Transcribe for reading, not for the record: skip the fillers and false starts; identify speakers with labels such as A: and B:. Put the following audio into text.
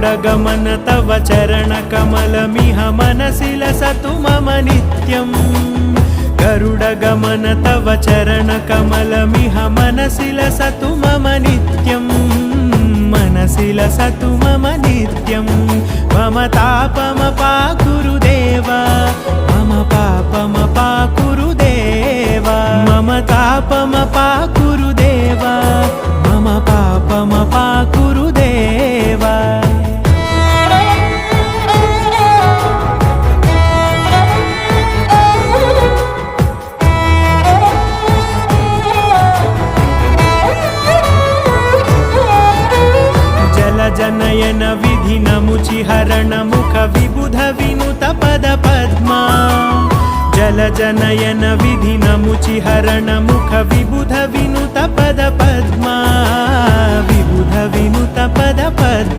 A: गरुडगमन तव चरणकमलमिह मनसि लसतु मम नित्यम् गरुडगमन तव चरणकमलमिह मनसि लसतु मम नित्यम् मनसि लसतु मम नित्यम् मम तापमपाकुरुदेव मम पापमपाकुरुदेव मम तापमपाकुरुदेव मम पापमपाकुरुदेव जनयन विधिनमुचिहरण मुख विबुध विनुत पद पद्मा जलजनयन विधिनमुचिहरण मुख विबुध विनुत पद पद्मा विबुध विनुत पद पद्मा